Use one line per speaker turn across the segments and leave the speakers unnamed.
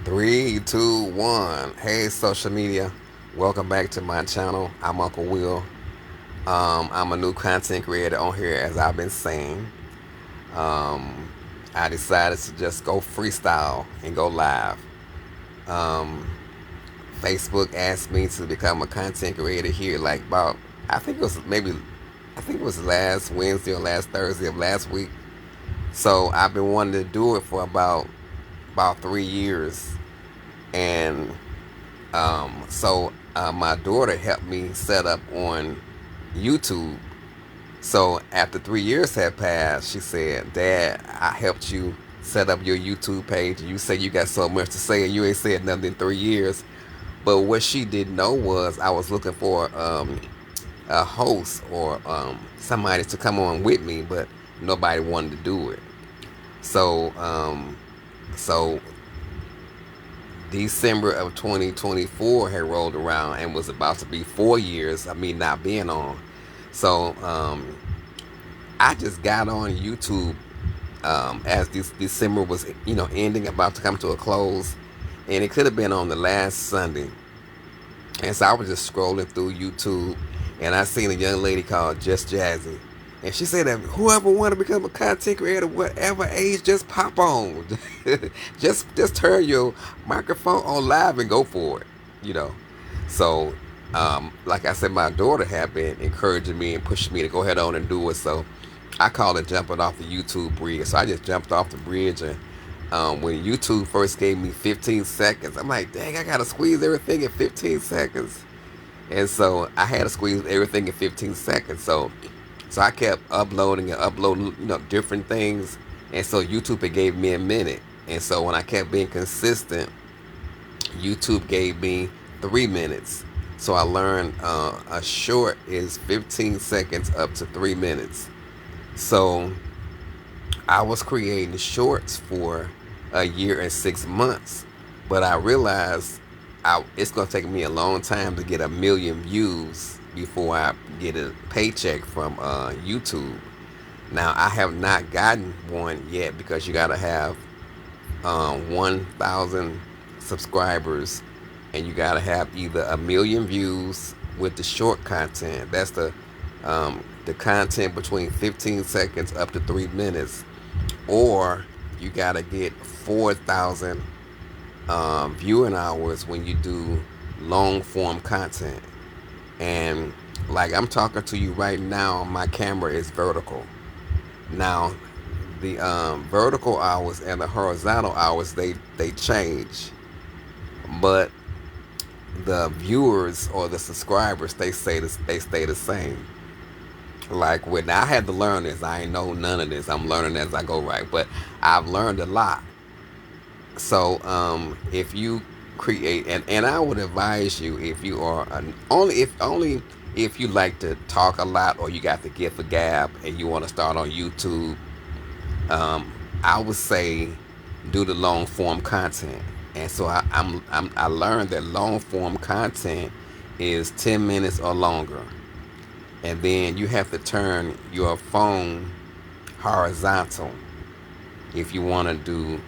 Three, two, one. Hey, social media. Welcome back to my channel. I'm Uncle Will. I'm a new content creator on here, as I've been saying. Um, I decided to just go freestyle and go live. Um, Facebook asked me to become a content creator here, like about I think it was last Wednesday or last Thursday of last week. So I've been wanting to do it for about 3 years, and my daughter helped me set up on YouTube. So after 3 years had passed, she said, "Dad, I helped you set up your YouTube page. You say you got so much to say, and you ain't said nothing in 3 years." But what she didn't know was I was looking for a host or somebody to come on with me, but nobody wanted to do it. So so December of 2024 had rolled around and was about to be 4 years of me not being on. So I just got on YouTube as this December was, ending, about to come to a close, and it could have been on the last Sunday. And so I was just scrolling through YouTube, and I seen a young lady called Just Jazzy. And she said that whoever want to become a content creator, whatever age, just pop on. just turn your microphone on live and go for it, you know. So, like I said, my daughter had been encouraging me and pushing me to go ahead on and do it. So I call it jumping off the YouTube bridge. So I just jumped off the bridge, and when YouTube first gave me 15 seconds, I'm like, dang, I gotta squeeze everything in 15 seconds. And so I had to squeeze everything in 15 seconds. So I kept uploading and uploading, different things. And so YouTube it gave me a minute. And so when I kept being consistent, YouTube gave me 3 minutes. So I learned a short is 15 seconds up to 3 minutes. So I was creating shorts for a year and 6 months, but I realized it's going to take me a long time to get 1 million views before I get a paycheck from YouTube. Now I have not gotten one yet because you got to have 1,000 subscribers, and you got to have either 1 million views with the short content. That's the content between 15 seconds up to 3 minutes, or you gotta get 4,000 viewing hours when you do long form content. And like I'm talking to you right now, my camera is vertical. Now, the vertical hours and the horizontal hours they change, but the viewers or the subscribers they stay the same. Like when I had to learn this, I ain't know none of this. I'm learning as I go, right? But I've learned a lot. So if you create, and I would advise you, if you are only if you like to talk a lot, or you got the gift of gab and you want to start on YouTube, I would say do the long form content. And so I learned that long form content is 10 minutes or longer, and then you have to turn your phone horizontal if you want to do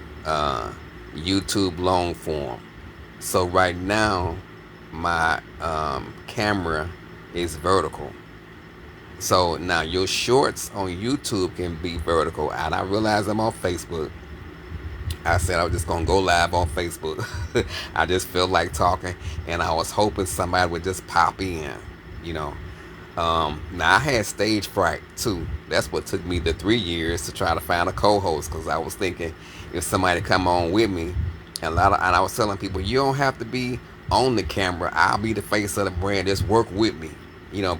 YouTube long form. So right now, my camera is vertical. So now your shorts on YouTube can be vertical. And I realize I'm on Facebook. I said I was just gonna go live on Facebook. I just feel like talking, and I was hoping somebody would just pop in, you know. Now I had stage fright too. That's what took me the 3 years to try to find a co-host, because I was thinking if somebody come on with me, and I was telling people you don't have to be on the camera. I'll be the face of the brand. Just work with me,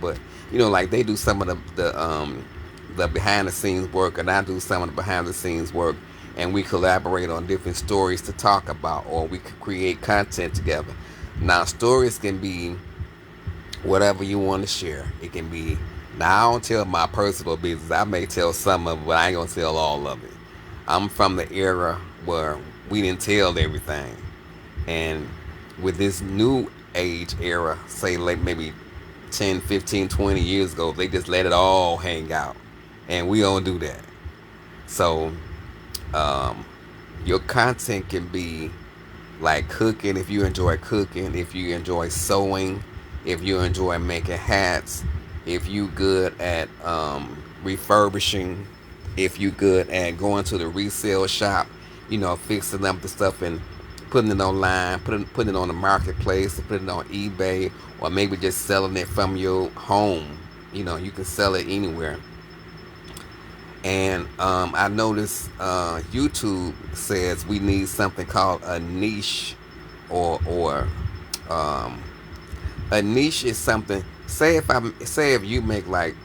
But like they do some of the behind the scenes work, and I do some of the behind the scenes work, and we collaborate on different stories to talk about, or we could create content together. Now stories can be whatever you want to share. It can be, now I don't tell my personal business. I may tell some of it, but I ain't gonna tell all of it. I'm from the era where we didn't tell everything. And with this new age era, say like maybe 10, 15, 20 years ago, they just let it all hang out. And we don't do that. So um, your content can be like cooking, if you enjoy cooking, if you enjoy sewing, if you enjoy making hats, if you good at refurbishing, if you good at going to the resale shop, fixing up the stuff and putting it online, putting it on the marketplace, or putting it on eBay, or maybe just selling it from your home. You can sell it anywhere. And I noticed YouTube says we need something called a niche, or um, a niche is something. Say if you make like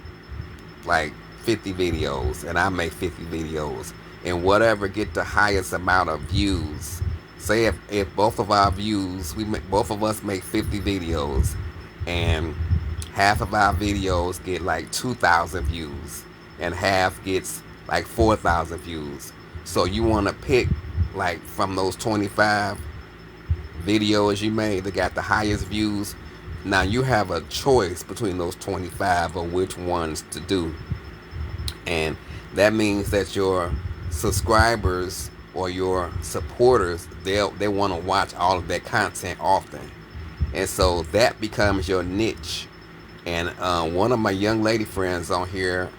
50 videos and I make 50 videos, and whatever get the highest amount of views. Say if both of our views, both of us make 50 videos, and half of our videos get like 2,000 views, and half gets like 4,000 views. So you want to pick like from those 25 videos you made that got the highest views. Now you have a choice between those 25 of which ones to do. And that means that your subscribers or your supporters, they want to watch all of that content often. And so that becomes your niche. And one of my young lady friends on here,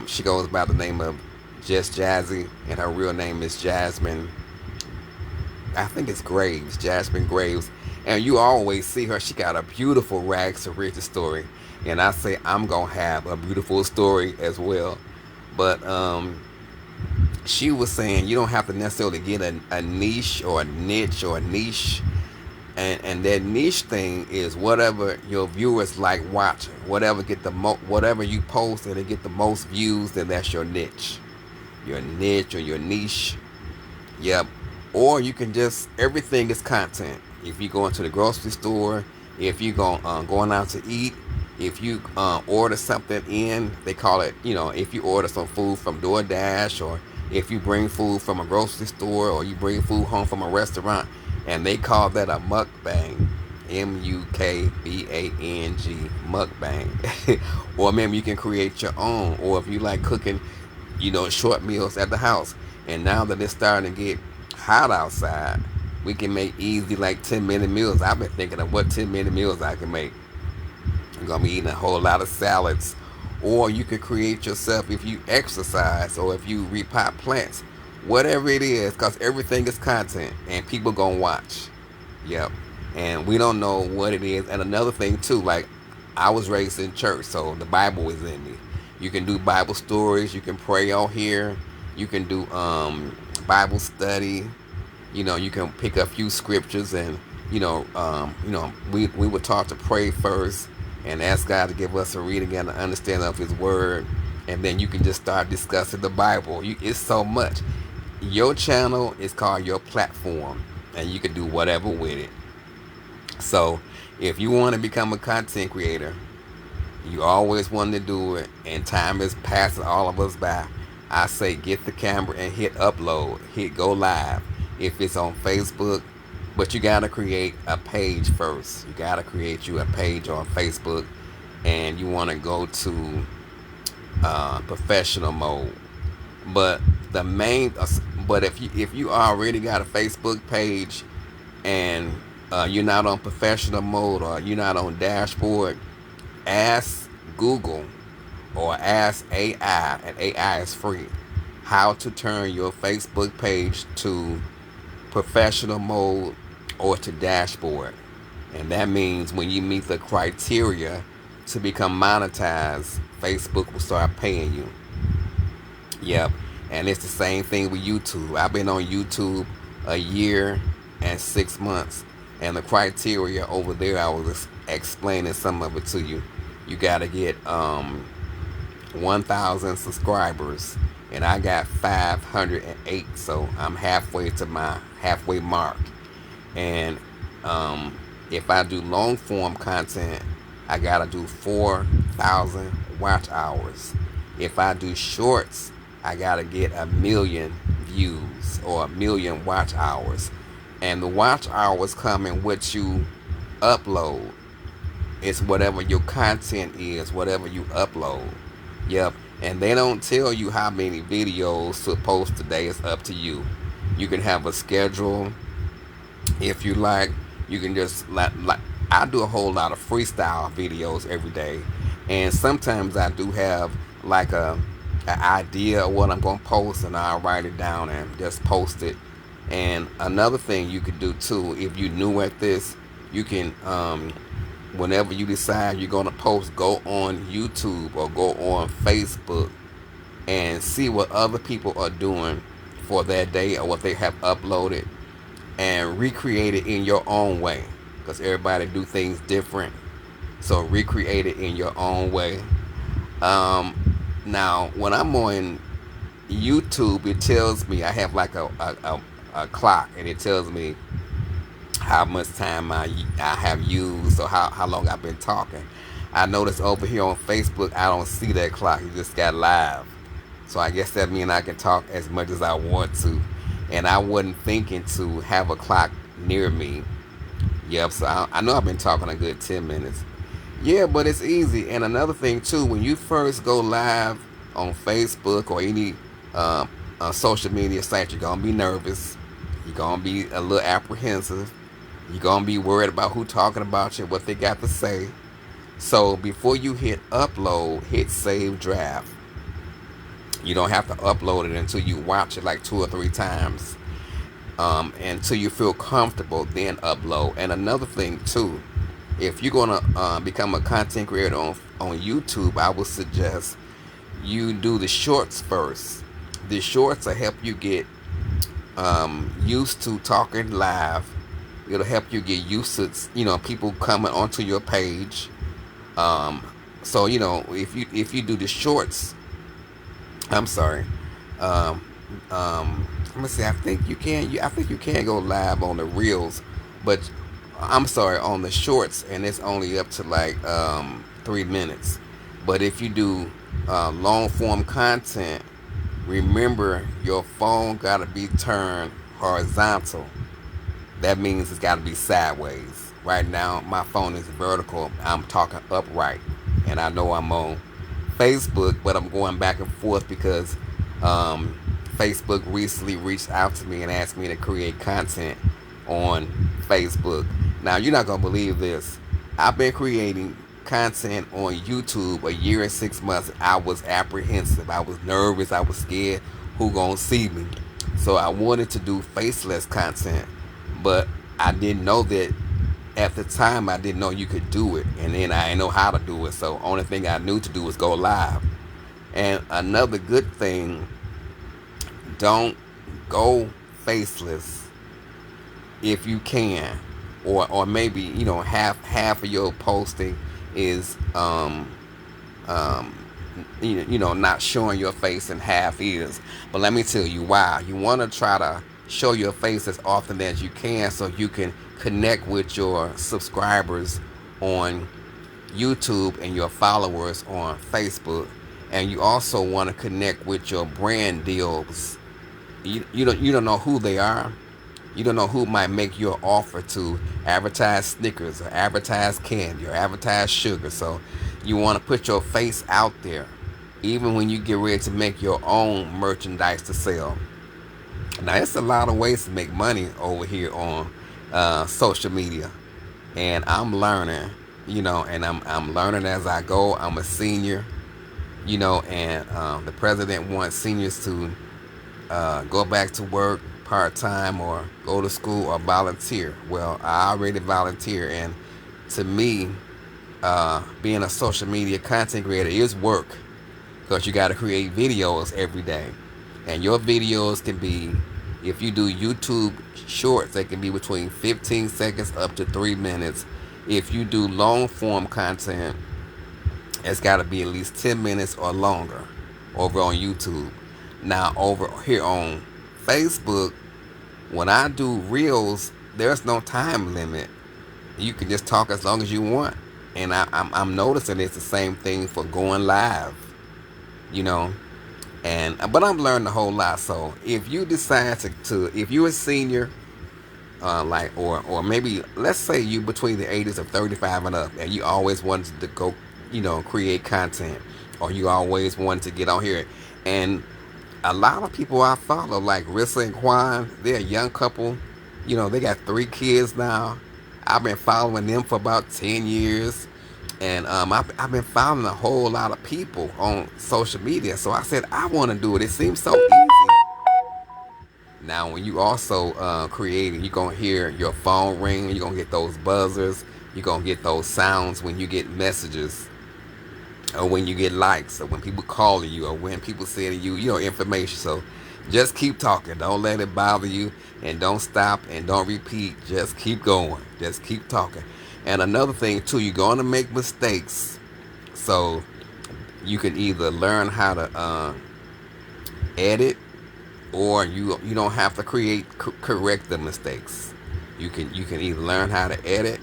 she goes by the name of Just Jazzy, and her real name is Jasmine. I think it's Graves, Jasmine Graves. And you always see her. She got a beautiful rags to riches story. And I say I'm gonna have a beautiful story as well. But she was saying you don't have to necessarily get a niche or a niche or a niche. And that niche thing is whatever your viewers like watching, whatever you post and it get the most views, then that's your niche, or your niche. Yep. Or you can just, everything is content. If you go into the grocery store, if you going out to eat, if you order something in, they call it, if you order some food from DoorDash, or if you bring food from a grocery store, or you bring food home from a restaurant, and they call that a mukbang. Mukbang, mukbang. Or maybe you can create your own, or if you like cooking, short meals at the house. And now that it's starting to get hot outside, we can make easy like 10-minute meals. I've been thinking of what 10-minute meals I can make. I'm gonna be eating a whole lot of salads. Or you can create yourself if you exercise, or if you repot plants, whatever it is, because everything is content and people gonna watch. Yep. And we don't know what it is. And another thing too, like, I was raised in church, so the Bible is in me. You can do Bible stories, you can pray on here, you can do Bible study. You can pick a few scriptures, and we were taught to pray first and ask God to give us a reading and an understanding of His Word, and then you can just start discussing the Bible. It's so much. Your channel is called your platform, and you can do whatever with it. So, if you want to become a content creator, you always wanted to do it, and time is passing all of us by. I say get the camera and hit upload, hit go live. If it's on Facebook, but you gotta create a page first. You gotta create you a page on Facebook, and you want to go to professional mode. But the main, but if you already got a Facebook page, and you're not on professional mode, or you're not on dashboard, ask Google or ask AI, and AI is free, how to turn your Facebook page to professional mode or to dashboard. And that means when you meet the criteria to become monetized, Facebook will start paying you. Yep. And it's the same thing with YouTube. I've been on YouTube a year and 6 months. And the criteria over there, I was explaining some of it to you. You got to get 1,000 subscribers. And I got 508. So I'm halfway to my halfway mark. And if I do long form content, I got to do 4,000 watch hours. If I do shorts, I gotta get 1,000,000 views or 1,000,000 watch hours. And the watch hours come in what you upload. It's whatever your content is, whatever you upload. Yep. And they don't tell you how many videos to post today. It's up to you. You can have a schedule. If you like, you can just like I do a whole lot of freestyle videos every day, and sometimes I do have like an idea of what I'm gonna post, and I'll write it down and just post it. And another thing you could do too, if you're new at this, you can whenever you decide you're gonna post, go on YouTube or go on Facebook and see what other people are doing for that day or what they have uploaded, and recreate it in your own way, because everybody do things different. So recreate it in your own way. Now when I'm on YouTube, it tells me I have like a clock, and it tells me how much time I have used, or how long I've been talking. I notice over here on Facebook I don't see that clock. It just got live. So I guess that means I can talk as much as I want to. And I wasn't thinking to have a clock near me. Yep, so I know I've been talking a good 10 minutes. Yeah, but it's easy. And another thing too, when you first go live on Facebook or any social media site, you're gonna be nervous. You're gonna be a little apprehensive. You're gonna be worried about who talking about you, what they got to say. So before you hit upload, hit save draft. You don't have to upload it until you watch it like 2 or 3 times, until you feel comfortable. Then upload. And another thing too, if you're gonna become a content creator on YouTube, I would suggest you do the shorts first. The shorts will help you get used to talking live. It'll help you get used to people coming onto your page. So if you do the shorts, I'm sorry. Um, Let me see. I think you can. I think you can go live on the reels, but I'm sorry, on the shorts, and it's only up to like 3 minutes. But if you do long form content, remember your phone gotta be turned horizontal. That means it's gotta be sideways. Right now, my phone is vertical. I'm talking upright, and I know I'm on Facebook, but I'm going back and forth because um, Facebook recently reached out to me and asked me to create content on Facebook. Now, you're not going to believe this. I've been creating content on YouTube a year and 6 months. I was apprehensive. I was nervous. I was scared who going to see me. So I wanted to do faceless content, but I didn't know that at the time. I didn't know you could do it, and then I didn't know how to do it. So only thing I knew to do was go live. And another good thing, don't go faceless if you can, or maybe half of your posting is um not showing your face, and half is. But let me tell you why. You want to try to show your face as often as you can, so you can connect with your subscribers on YouTube and your followers on Facebook. And you also want to connect with your brand deals. You don't know who they are. You don't know who might make you an offer to advertise Snickers or advertise candy or advertise sugar. So you want to put your face out there, even when you get ready to make your own merchandise to sell. Now, it's a lot of ways to make money over here on social media, and I'm learning, and I'm learning as I go. I'm a senior, and the president wants seniors to go back to work part time or go to school or volunteer. Well, I already volunteer, and to me, being a social media content creator is work, because you got to create videos every day, and your videos can be, if you do YouTube shorts, they can be between 15 seconds up to 3 minutes. If you do long form content, it's got to be at least 10 minutes or longer over on YouTube. Now, over here on Facebook, when I do reels, there's no time limit. You can just talk as long as you want. And I'm noticing it's the same thing for going live, you know. But I'm learning a whole lot. So if you decide to if you're a senior, or maybe let's say you between the ages of 35 and up, and you always wanted to go, create content, or you always wanted to get on here, and a lot of people I follow, like Rissa and Quan, they're a young couple. They got 3 kids now. I've been following them for about 10 years, and I've been following a whole lot of people on social media. So I said I want to do it. It seems so easy. Now, when you also creating, you're gonna hear your phone ring. You're gonna get those buzzers. You're gonna get those sounds when you get messages, or when you get likes, or when people calling you, or when people sending you, information. So just keep talking. Don't let it bother you, and don't stop, and don't repeat. Just keep going. Just keep talking. And another thing too, you're gonna make mistakes. So you can either learn how to edit, or you don't have to correct the mistakes. You can either learn how to edit,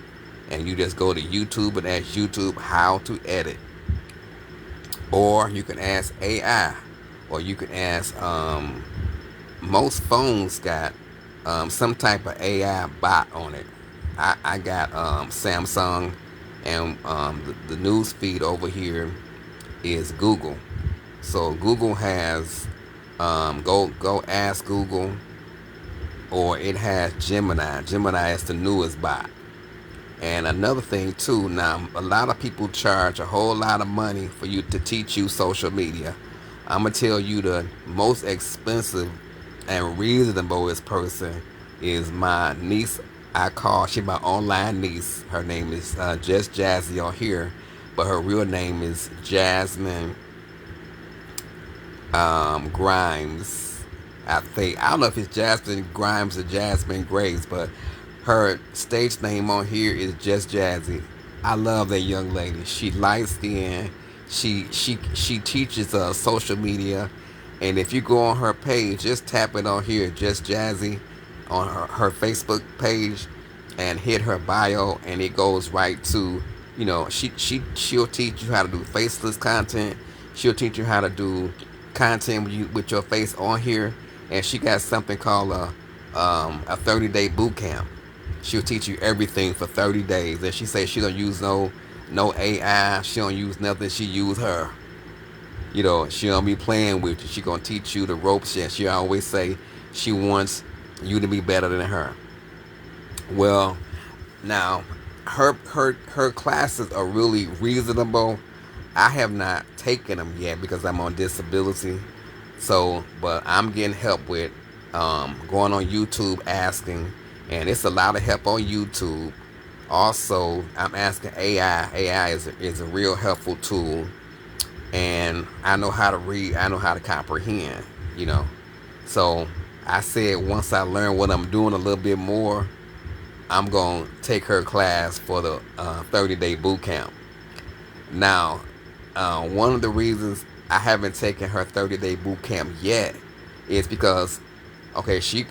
and you just go to YouTube and ask YouTube how to edit, or you can ask AI, or you can ask most phones got some type of AI bot on it. I got Samsung, and the news feed over here is Google. So Google has go ask Google, or it has Gemini. Gemini is the newest bot. And another thing too, now a lot of people charge a whole lot of money for you to teach you social media. I'm gonna tell you the most expensive and reasonableest person is my niece. She my online niece. Her name is just Jazzy on here, but her real name is Jasmine Grimes. I don't know if it's Jasmine Grimes or Jasmine Grace, but her stage name on here is Just Jazzy. I love that young lady. She light skinned. She teaches social media, and if you go on her page, just tap it on here, Just Jazzy, on her Facebook page, and hit her bio, and it goes right to, she'll teach you how to do faceless content. She'll teach you how to do content with your face on here, and she got something called a 30-day boot camp. She'll teach you everything for 30 days, and she says she don't use no AI. She don't use nothing. She use her. She don't be playing with you. She gonna teach you the ropes. And she always say she wants you to be better than her. Well, now her classes are really reasonable. I have not taken them yet because I'm on disability. So, but I'm getting help with going on YouTube asking, and it's a lot of help on YouTube. Also, I'm asking AI. AI is a real helpful tool, and I know how to read. I know how to comprehend. You know, so I said once I learn what I'm doing a little bit more, I'm gonna take her class for the 30-day boot camp. Now, one of the reasons I haven't taken her 30-day boot camp yet is because, okay, she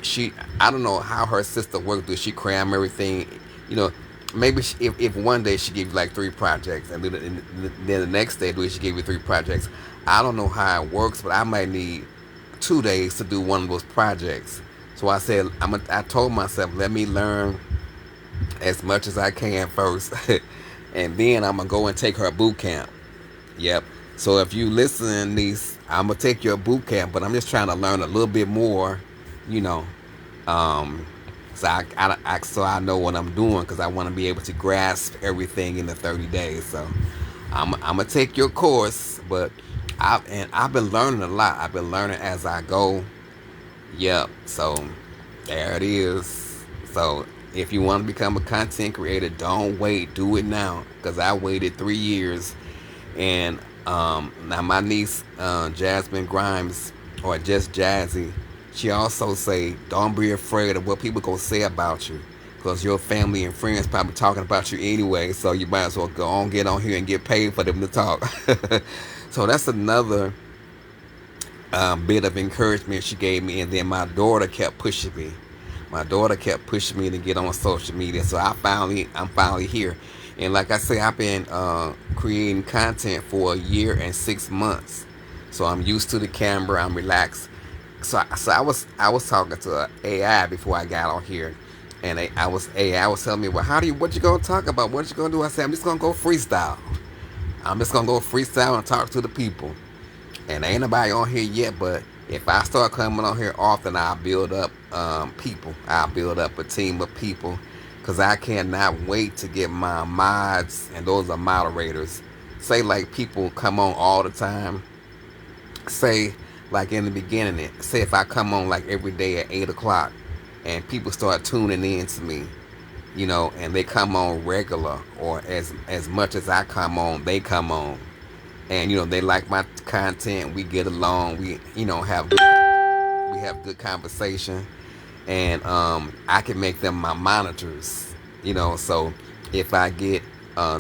I don't know how her system works. Does she cram everything? You know, maybe if one day she gave you like 3 projects, and then the next day she gave you 3 projects. I don't know how it works, but I might need 2 days to do one of those projects. So I said I told myself, let me learn as much as I can first, and then I'm gonna go and take her boot camp. Yep. So if you listen, niece, I'm gonna take your boot camp, but I'm just trying to learn a little bit more, you know. Um, so I know what I'm doing, because I want to be able to grasp everything in the 30 days. So I'm gonna take your course, but I've been learning a lot. I've been learning as I go. Yep. So there it is. So if you want to become a content creator, don't wait. Do it now, because I waited 3 years. And now my niece, Jasmine Grimes, or Just Jazzy, she also say, don't be afraid of what people gonna say about you, because your family and friends probably talking about you anyway. So you might as well go on, get on here and get paid for them to talk. So that's another bit of encouragement she gave me. And then my daughter kept pushing me. My daughter kept pushing me to get on social media. So I'm finally here. And like I say, I've been creating content for a year and 6 months. So I'm used to the camera. I'm relaxed. So I was talking to a AI before I got on here, and AI was telling me, well, what you gonna talk about? What you gonna do? I said, I'm just gonna go freestyle. I'm just gonna go freestyle and talk to the people. And ain't nobody on here yet, but If I start coming on here often, I'll build up people. I'll build up a team of people because I cannot wait to get my mods, and those are moderators. Say like people come on all the time. Say like in the beginning, say if I come on like every day at 8 o'clock, and people start tuning in to me, and they come on regular or as much as I come on, they come on, and they like my content. We get along. We have good conversation, and I can make them my monitors. So if I get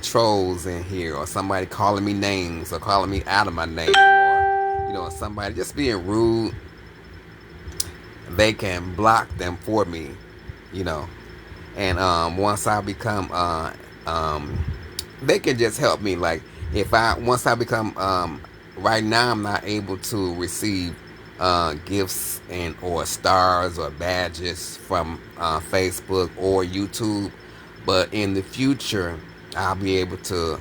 trolls in here or somebody calling me names or calling me out of my name or somebody just being rude, they can block them for me. You know, and once I become they can just help me. Like if I once I become right now I'm not able to receive gifts and or stars or badges from Facebook or YouTube, but in the future I'll be able to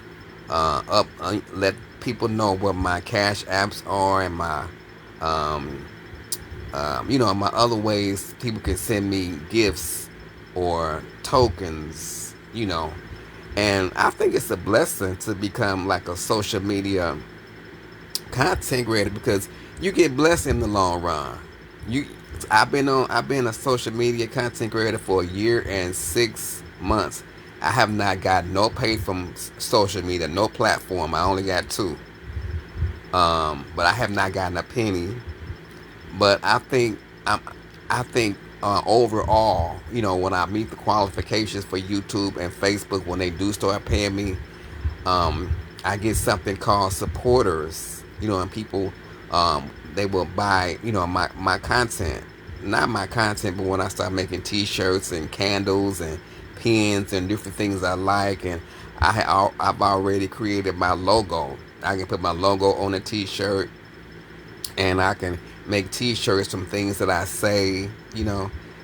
let people know what my cash apps are and my um, my other ways people can send me gifts or tokens, and I think it's a blessing to become like a social media content creator because you get blessed in the long run. You, I've been a social media content creator for a year and 6 months. I have not got no pay from social media, no platform. I only got two. But I have not gotten a penny. But I think overall, when I meet the qualifications for YouTube and Facebook, when they do start paying me, I get something called supporters. And people, they will buy, my content, not my content, but when I start making T-shirts and candles and pins and different things I like, and I've already created my logo. I can put my logo on a T-shirt, and I can make T-shirts from things that I say,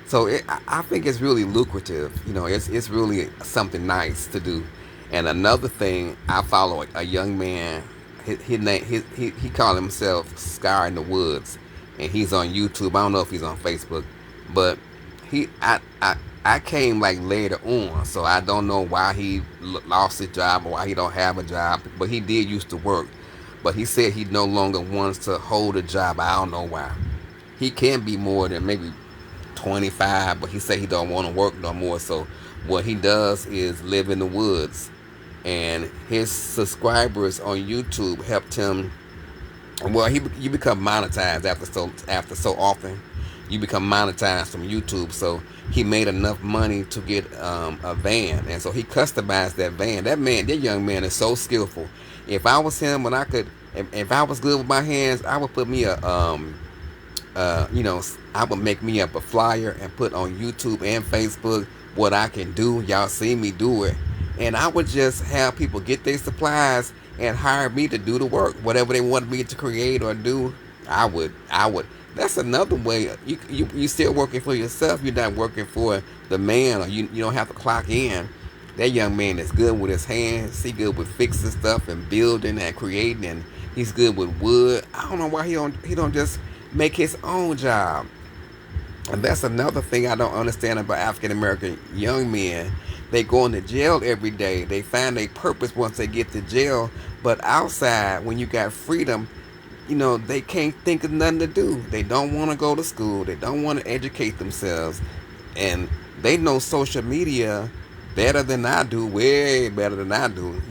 So I think it's really lucrative. It's really something nice to do. And another thing, I follow a young man. His name, he called himself Scar in the Woods, and he's on YouTube. I don't know if he's on Facebook, but he I came like later on, so I don't know why he lost his job or why he don't have a job. But he did used to work. But he said he no longer wants to hold a job. I don't know why. He can be more than maybe 25, but he said he don't want to work no more. So what he does is live in the woods, and his subscribers on YouTube helped him. Well, you become monetized after so often. You become monetized from YouTube. So he made enough money to get a van, and so he customized that van. That young man is so skillful. If I was him, and if I was good with my hands, I would put me I would make me up a flyer and put on YouTube and Facebook what I can do. Y'all see me do it, and I would just have people get their supplies and hire me to do the work, whatever they wanted me to create or do. I would. That's another way. You still working for yourself. You're not working for the man, or you don't have to clock in. That young man is good with his hands. He good with fixing stuff and building and creating, and he's good with wood. I don't know why he don't just make his own job. And that's another thing I don't understand about African American young men. They go into jail every day. They find a purpose once they get to jail. But outside, when you got freedom, they can't think of nothing to do. They don't want to go to school. They don't want to educate themselves. And they know social media better than I do, way better than I do,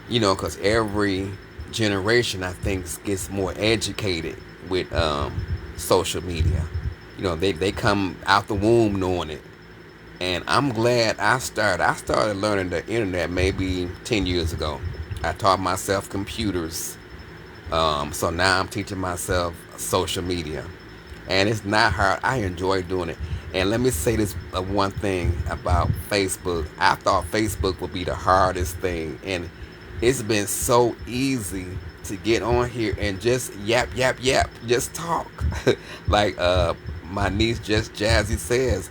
because every generation, I think, gets more educated with social media. They come out the womb knowing it. And I'm glad I started. I started learning the internet maybe 10 years ago. I taught myself computers. So now I'm teaching myself social media. And it's not hard. I enjoy doing it. And let me say this one thing about Facebook. I thought Facebook would be the hardest thing. And it's been so easy to get on here and just yap, yap, yap. Just talk. Like my niece Just Jazzy says.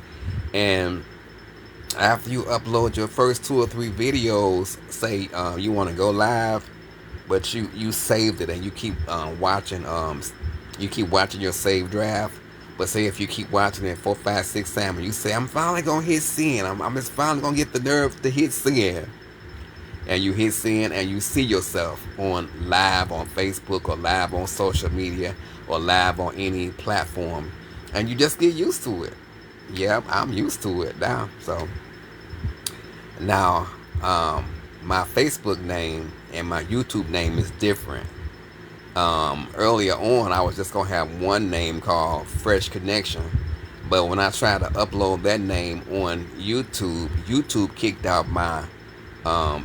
And after you upload your first 2 or 3 videos, say you want to go live, but you saved it and you keep watching you keep watching your save draft. But say if you keep watching it 4, 5, 6 times, and you say, I'm finally gonna hit send. I'm just finally gonna get the nerve to hit send. And you hit send and you see yourself on live on Facebook or live on social media or live on any platform, and you just get used to it. Yep, I'm used to it now. So now, my Facebook name and my YouTube name is different. Earlier on, I was just gonna have one name called Fresh Connection, but when I tried to upload that name on YouTube, YouTube kicked out my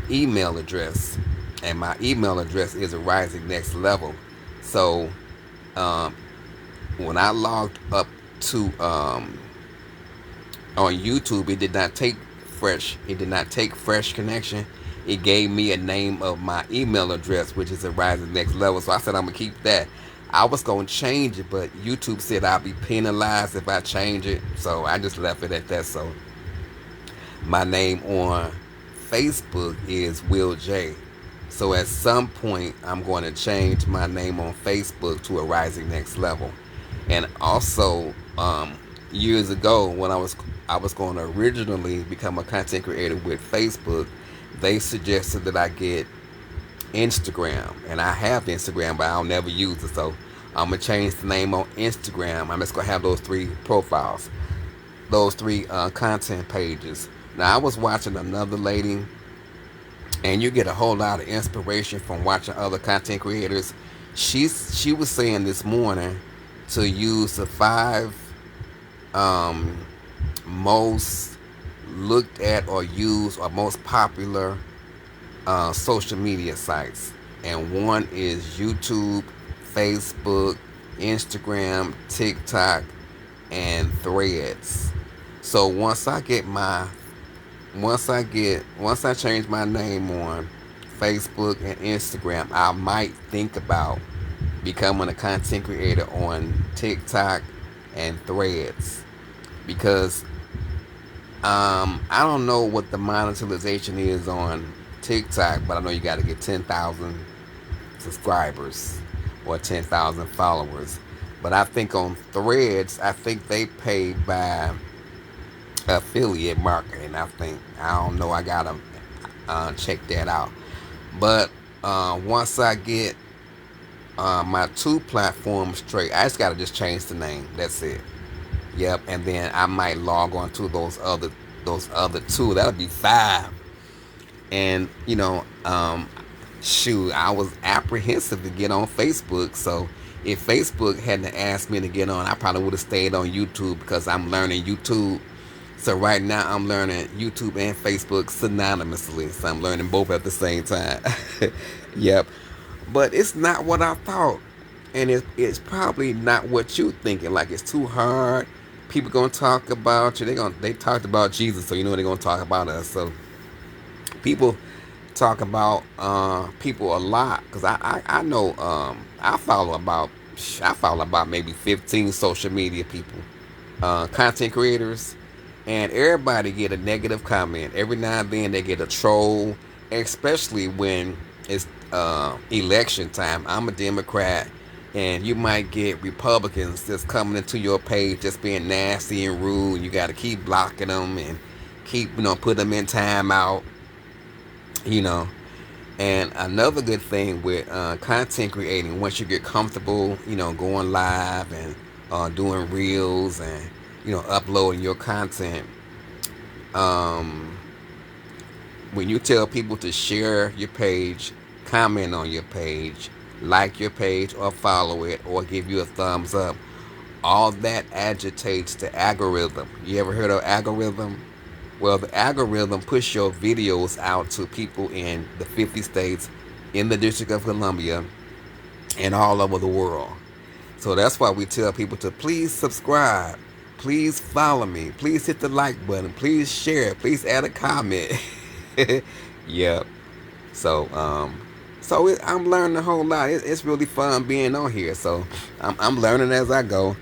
email address, and my email address is a Rising Next Level. So um, when I logged up to on YouTube, it did not take fresh. It did not take Fresh Connection. It gave me a name of my email address, which is a Rising Next Level. So I said I'm gonna keep that. I was gonna change it, but YouTube said I'll be penalized if I change it. So I just left it at that. So my name on Facebook is Will J. So at some point, I'm going to change my name on Facebook to a Rising Next Level. And also, years ago, when I was going to originally become a content creator with Facebook, they suggested that I get Instagram, and I have Instagram, but I'll never use it. So I'm gonna change the name on Instagram. I'm just gonna have those three profiles, those three content pages. Now I was watching another lady, and you get a whole lot of inspiration from watching other content creators. She was saying this morning to use the five um, most looked at or used or most popular social media sites, and one is YouTube, Facebook, Instagram, TikTok, and Threads. So once I change my name on Facebook and Instagram, I might think about becoming a content creator on TikTok and Threads, because I don't know what the monetization is on TikTok, but I know you got to get 10,000 subscribers or 10,000 followers. But I think on Threads, I think they pay by affiliate marketing. I don't know. I gotta check that out. But once I get my two platforms straight, I just gotta just change the name. That's it. Yep. And then I might log on to those other two. That'll be five. And shoot, I was apprehensive to get on Facebook. So if Facebook hadn't asked me to get on, I probably would have stayed on YouTube, because I'm learning YouTube. So right now I'm learning YouTube and Facebook synonymously. So I'm learning both at the same time. Yep. But it's not what I thought. And it's probably not what you thinking. Like, it's too hard. People gonna talk about you. They talked about Jesus, so you know they're gonna talk about us. So people talk about people a lot, because I know I follow about maybe 15 social media people, content creators, and everybody get a negative comment. Every now and then they get a troll, especially when it's election time. I'm a Democrat, and you might get Republicans just coming into your page just being nasty and rude. You got to keep blocking them and keep put them in timeout. you know and another good thing with content creating, once you get comfortable going live and doing reels and uploading your content, um, when you tell people to share your page, comment on your page, like your page or follow it or give you a thumbs up, all that agitates the algorithm. You ever heard of algorithm? Well, the algorithm push your videos out to people in the 50 states, in the District of Columbia, and all over the world. So that's why we tell people to please subscribe, please follow me, please hit the like button, please share, please add a comment. Yep. So, I'm learning a whole lot. It's really fun being on here. So I'm learning as I go.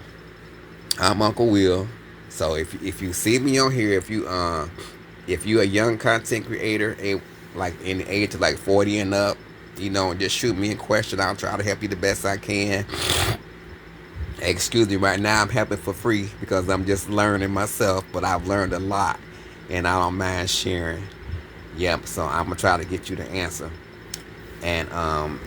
I'm Uncle Will. So if you see me on here, if you a young content creator, like in the age of like 40 and up, just shoot me a question. I'll try to help you the best I can. Excuse me, right now I'm helping for free because I'm just learning myself, but I've learned a lot and I don't mind sharing. Yep, so I'm gonna try to get you the answer. And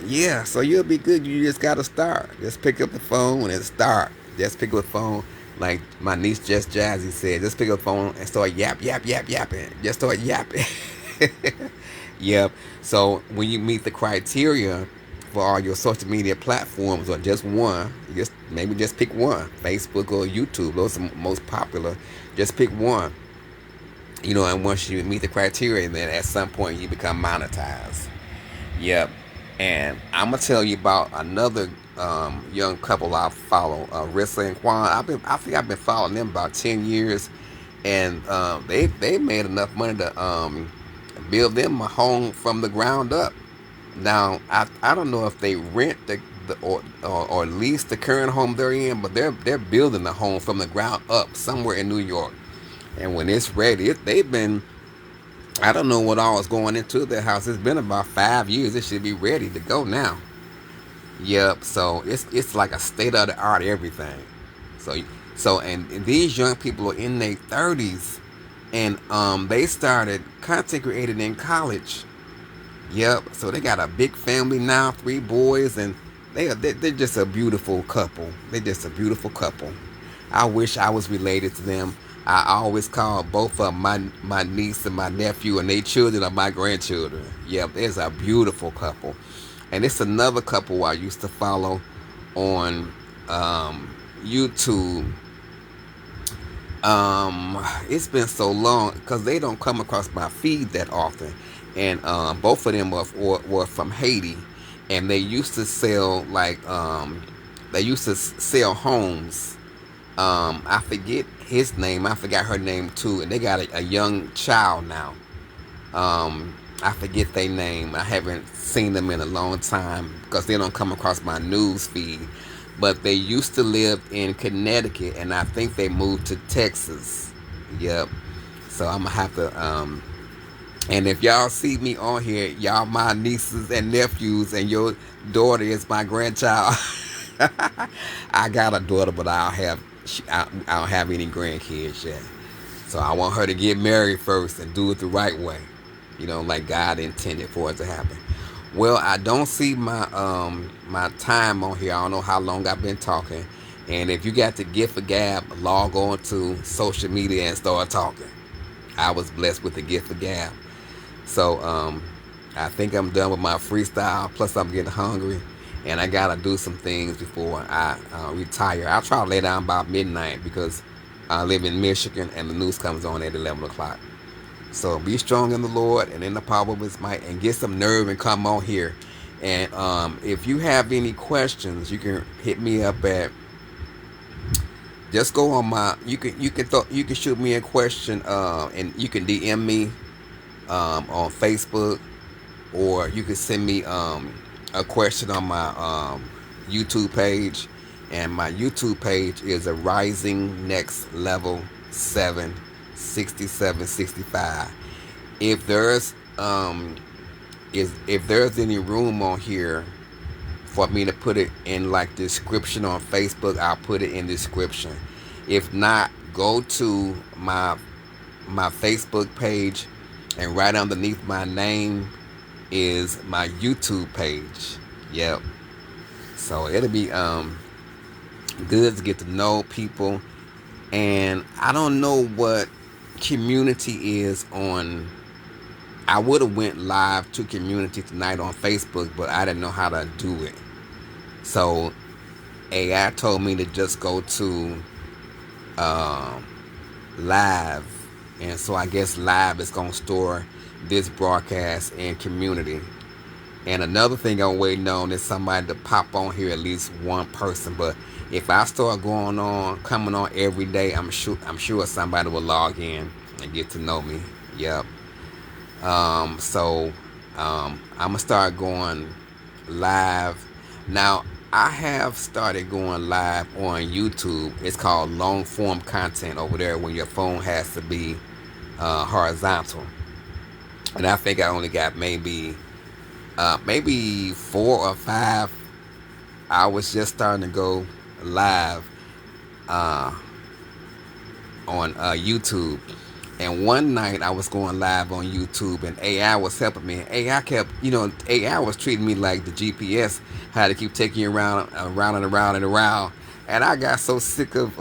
yeah, so you'll be good. You just gotta start. Just pick up the phone and start. Just pick up the phone. Like my niece Just Jazzy said, just pick up the phone and start yapping. Just start yapping. Yep. So when you meet the criteria for all your social media platforms, or just one, just maybe just pick one, Facebook or YouTube. Those are the most popular. Just pick one. And once you meet the criteria, then at some point you become monetized. Yep. And I'm gonna tell you about another young couple I follow, Rissa and Quan. I think I've been following them about 10 years, and they made enough money to build them a home from the ground up. Now I don't know if they rent or lease the current home they're in, but they're building the home from the ground up somewhere in New York. And when it's ready, they've been, I don't know what all is going into their house. It's been about 5 years. It should be ready to go now. Yep. So it's like a state of the art everything. So and these young people are in their 30s, and they started content creating in college. Yep. So they got a big family now, 3 boys, and they're just a beautiful couple. They're just a beautiful couple. I wish I was related to them. I always call both of them my niece and my nephew, and their children are my grandchildren. Yep, there's a beautiful couple. And it's another couple I used to follow on YouTube. It's been so long because they don't come across my feed that often. And both of them were from Haiti, and they used to sell homes. I forget his name. I forgot her name too. And they got a young child now. I forget their name. I haven't seen them in a long time because they don't come across my news feed. But they used to live in Connecticut, and I think they moved to Texas. Yep. So I'm gonna have to. And if y'all see me on here, y'all my nieces and nephews, and your daughter is my grandchild. I got a daughter, but I don't have any grandkids yet. So I want her to get married first and do it the right way, like God intended for it to happen. Well, I don't see my time on here. I don't know how long I've been talking. And if you got the gift of gab, log on to social media and start talking. I was blessed with the gift of gab. So I think I'm done with my freestyle. Plus, I'm getting hungry, and I gotta do some things before I retire. I'll try to lay down by midnight because I live in Michigan, and the news comes on at 11 o'clock. So be strong in the Lord and in the power of His might, and get some nerve and come on here. And if you have any questions, you can hit me up at. Just go on my. You can shoot me a question, and you can DM me on Facebook, or you can send me a question on my YouTube page. And my YouTube page is a Rising Next Level 7 6765. If there's if there's any room on here for me to put it in like description on Facebook, I'll put it in description. If not, go to my Facebook page, and right underneath my name is my YouTube page. Yep. So it'll be good to get to know people. And I don't know what community is on. I would have went live to community tonight on Facebook, but I didn't know how to do it. So AI told me to just go to uh, live, and so I guess live is gonna store this broadcast in community. And another thing I'm waiting on is somebody to pop on here, at least one person. But if I start coming on every day, I'm sure somebody will log in and get to know me. Yep. So I'm gonna start going live. Now I have started going live on YouTube. It's called long form content over there when your phone has to be horizontal. And I think I only got maybe 4 or 5. I was just starting to go live uh, on YouTube. And one night I was going live on YouTube, and AI was helping me. AI kept, AI was treating me like the GPS, had to keep taking you around and around and around. And I got so sick of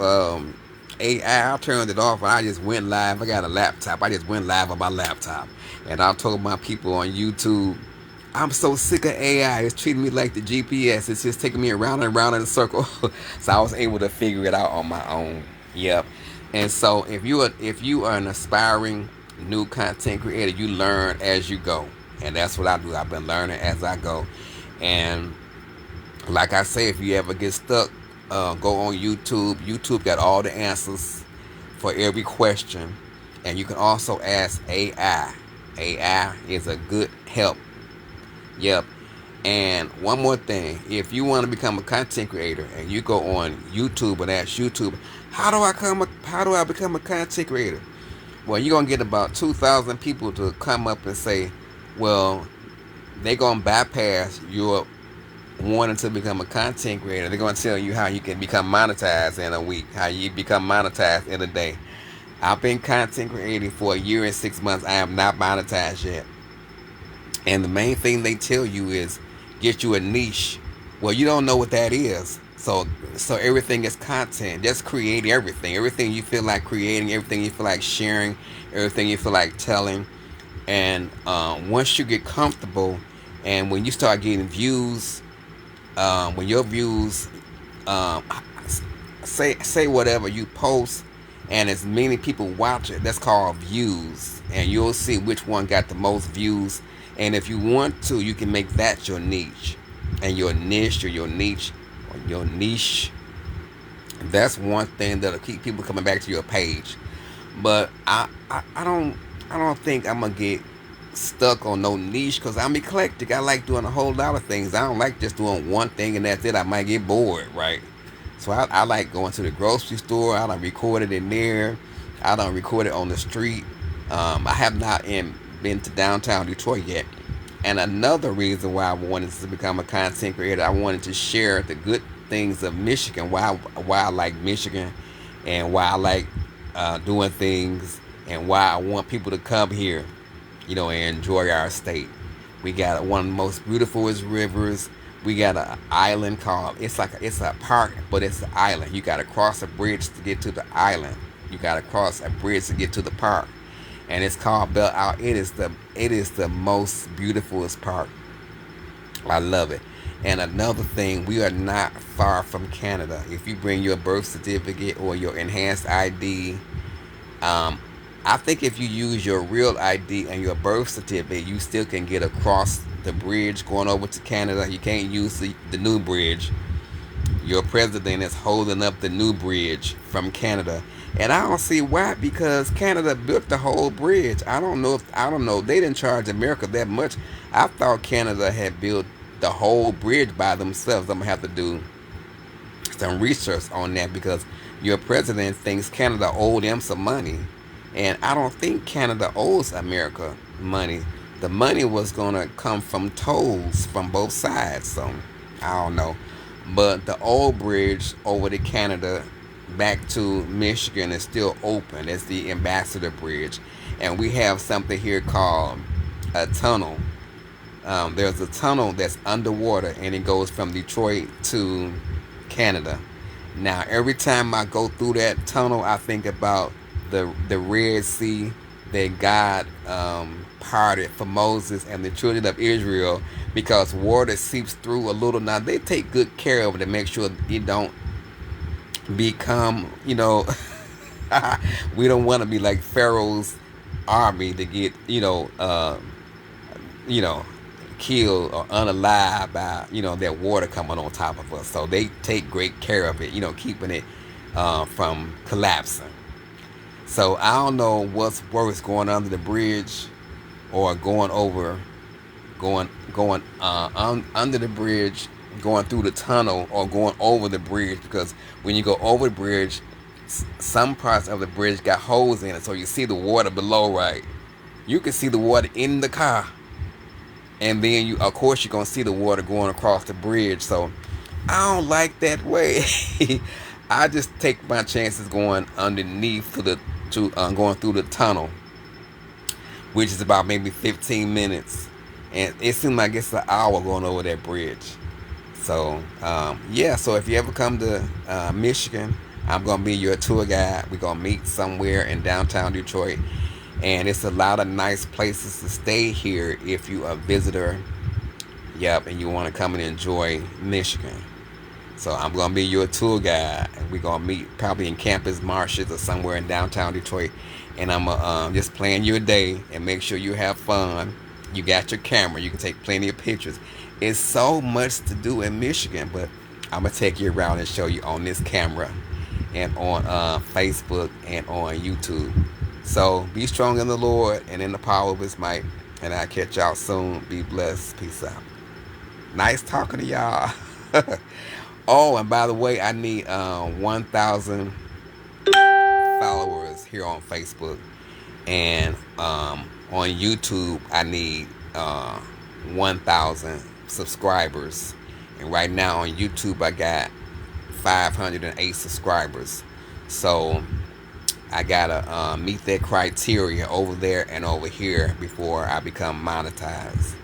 AI, I turned it off and I just went live. I got a laptop. I just went live on my laptop. And I told my people on YouTube, I'm so sick of AI. It's treating me like the GPS. It's just taking me around and around in a circle. So I was able to figure it out on my own. Yep. And so if you are an aspiring new content creator, you learn as you go. And that's what I do. I've been learning as I go. And like I say, if you ever get stuck, go on YouTube. YouTube got all the answers for every question. And you can also ask AI. AI is a good help. Yep. And one more thing, if you want to become a content creator and you go on YouTube and ask YouTube, how do I become a content creator? Well, you're gonna get about 2,000 people to come up and say, well, they're gonna bypass your wanting to become a content creator. They're gonna tell you how you can become monetized in a week, how you become monetized in a day. I've been content creating for a year and 6 months. I am not monetized yet. And the main thing they tell you is get you a niche. Well, you don't know what that is. So everything is content. Just create everything. Everything you feel like creating, everything you feel like sharing, everything you feel like telling. And once you get comfortable, and when you start getting views, when your views, um, say whatever you post, and as many people watch it, that's called views, and you'll see which one got the most views. And if you want to, you can make that your niche, and your niche or your niche or your niche. That's one thing that'll keep people coming back to your page. But I don't think I'm gonna get stuck on no niche because I'm eclectic. I like doing a whole lot of things. I don't like just doing one thing and that's it. I might get bored, right? So I like going to the grocery store. I don't record it in there. I don't record it on the street. I have not been to downtown Detroit yet. And another reason why I wanted to become a content creator, I wanted to share the good things of Michigan, why I like Michigan, and why I like doing things, and why I want people to come here, and enjoy our state. We got one of the most beautifulest rivers. We got an island called, it's a park, but it's an island. You got to cross a bridge to get to the island. You got to cross a bridge to get to the park, and it's called Belle Isle. It is the most beautifulest park. I love it. And another thing, we are not far from Canada. If you bring your birth certificate or your enhanced ID, um, I think if you use your real ID and your birth certificate, you still can get across the bridge going over to Canada. You can't use the new bridge. Your president is holding up the new bridge from Canada. And I don't see why, because Canada built the whole bridge. I don't know. They didn't charge America that much. I thought Canada had built the whole bridge by themselves. I'm gonna have to do some research on that because your president thinks Canada owed them some money. And I don't think Canada owes America money. The money was gonna come from tolls from both sides. So I don't know. But the old bridge over to Canada back to Michigan is still open. It's the Ambassador Bridge. And we have something here called a tunnel. There's a tunnel that's underwater and it goes from Detroit to Canada. Now, every time I go through that tunnel, I think about the Red Sea that God parted for Moses and the children of Israel, because water seeps through a little. Now they take good care of it to make sure it don't become, we don't want to be like Pharaoh's army to get, you know, killed or unalive by, that water coming on top of us. So they take great care of it, keeping it from collapsing. So I don't know what's worse, going under the bridge or going under the bridge, going through the tunnel, or going over the bridge. Because when you go over the bridge, some parts of the bridge got holes in it, so you see the water below, right? You can see the water in the car, and then of course, you're gonna see the water going across the bridge. So I don't like that way. I just take my chances going underneath going through the tunnel, which is about maybe 15 minutes, and it seems like it's an hour going over that bridge. So yeah, so if you ever come to Michigan, I'm gonna be your tour guide. We're gonna meet somewhere in downtown Detroit, and it's a lot of nice places to stay here if you a visitor. Yep, and you want to come and enjoy Michigan. So I'm gonna be your tour guide, and we're gonna meet probably in Campus Marshes or somewhere in downtown Detroit. And I'm just plan your day and make sure you have fun. You got your camera, you can take plenty of pictures. It's so much to do in Michigan, but I'm gonna take you around and show you on this camera, and on Facebook and on YouTube. So be strong in the Lord and in the power of His might. And I'll catch y'all soon. Be blessed. Peace out. Nice talking to y'all. Oh, and by the way, I need 1,000 followers here on Facebook, and on YouTube I need 1,000 subscribers. And right now on YouTube I got 508 subscribers. So I gotta meet that criteria over there and over here before I become monetized.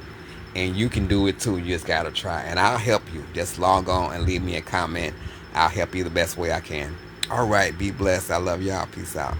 And you can do it too. You just gotta try, and I'll help you. Just log on and leave me a comment. I'll help you the best way I can. All right, be blessed. I love y'all. Peace out.